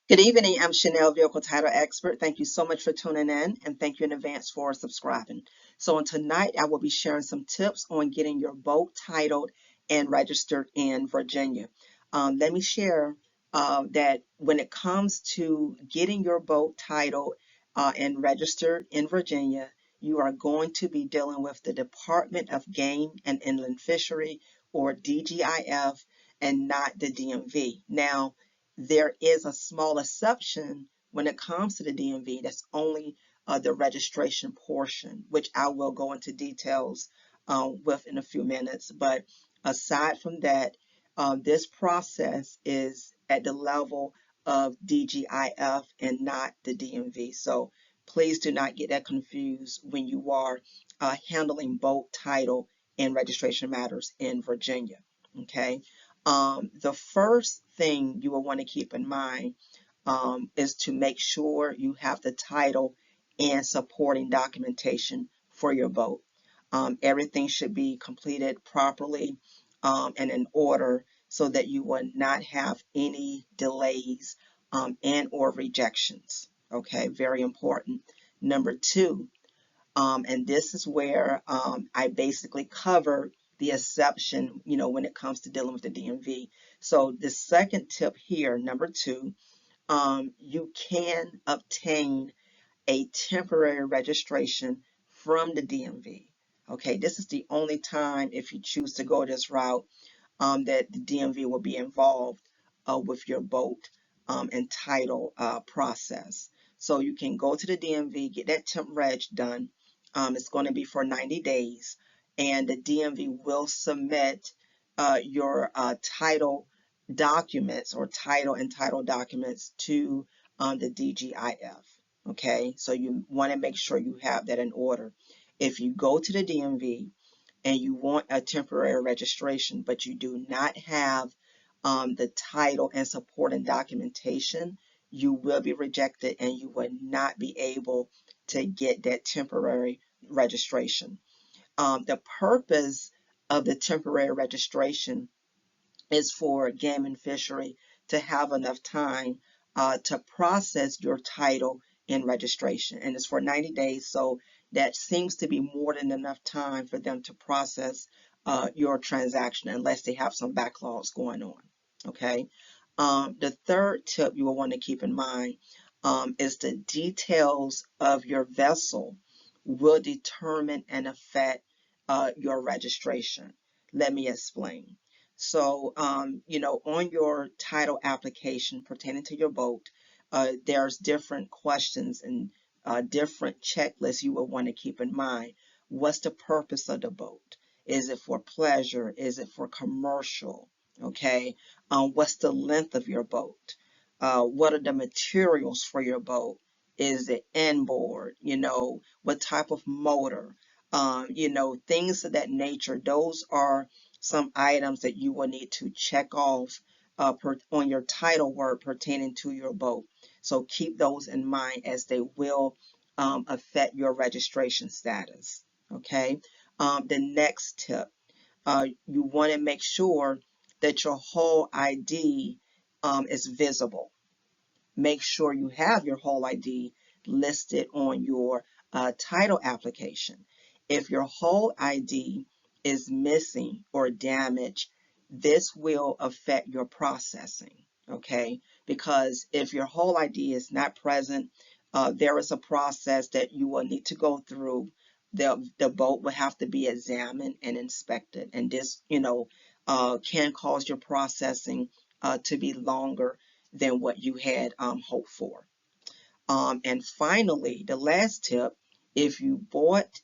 Good evening. I'm Chanel, Vehicle Title Expert. Thank you so much for tuning in, and thank you in advance for subscribing. So, tonight I will be sharing some tips on getting your boat titled and registered in Virginia. Let me share that when it comes to getting your boat titled and registered in Virginia, you are going to be dealing with the Department of Game and Inland Fishery, or DGIF, and not the DMV. Now, there is a small exception when it comes to the DMV. That's only the registration portion, which I will go into details with in a few minutes. But aside from that, this process is at the level of DGIF and not the DMV. So please do not get that confused when you are handling boat title and registration matters in Virginia. Okay. The first thing you will want to keep in mind is to make sure you have the title and supporting documentation for your boat. Everything should be completed properly and in order so that you will not have any delays and or rejections. Okay, very important. Number two, and this is where I basically covered the exception, when it comes to dealing with the DMV. So the second tip here, number two, you can obtain a temporary registration from the DMV. Okay, this is the only time, if you choose to go this route, that the DMV will be involved with your boat and title process. So you can go to the DMV, get that temp reg done. It's going to be for 90 days, and the DMV will submit your title documents or title and title documents to the DGIF. Okay, so you want to make sure you have that in order. If you go to the DMV and you want a temporary registration, but you do not have the title and supporting documentation, you will be rejected and you will not be able to get that temporary registration. The purpose of the temporary registration is for Game and Fishery to have enough time to process your title and registration. And it's for 90 days, so that seems to be more than enough time for them to process your transaction unless they have some backlogs going on. Okay. The third tip you will want to keep in mind is the details of your vessel will determine and affect your registration. Let me explain. So, on your title application pertaining to your boat, there's different questions and different checklists you will want to keep in mind. What's the purpose of the boat? Is it for pleasure? Is it for commercial? Okay. What's the length of your boat? What are the materials for your boat? Is it inboard? What type of motor? Things of that nature. Those are some items that you will need to check off on your title work pertaining to your boat. So keep those in mind as they will affect your registration status. Okay. The next tip, you want to make sure that your whole ID is visible. Make sure you have your whole ID listed on your title application. If your whole ID is missing or damaged, this will affect your processing, okay? Because if your whole ID is not present, there is a process that you will need to go through. The boat will have to be examined and inspected, and this, can cause your processing to be longer than what you had hoped for. And finally, the last tip, if you bought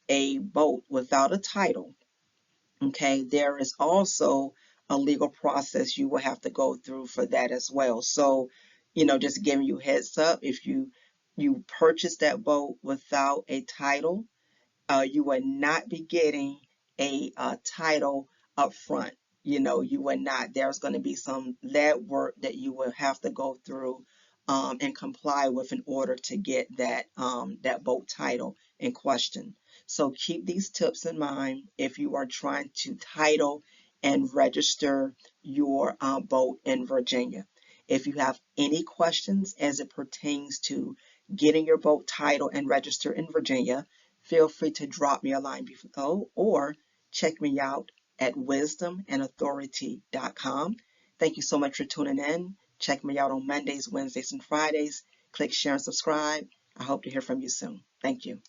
a boat without a title, okay, there is also a legal process you will have to go through for that as well. So, just giving you heads up, if you purchase that boat without a title, you will not be getting a title up front. You will not. There's going to be some lead work that you will have to go through and comply with in order to get that boat title in question. So keep these tips in mind if you are trying to title and register your boat in Virginia. If you have any questions as it pertains to getting your boat titled and registered in Virginia, feel free to drop me a line below or check me out at wisdomandauthority.com. Thank you so much for tuning in. Check me out on Mondays, Wednesdays, and Fridays. Click share and subscribe. I hope to hear from you soon. Thank you.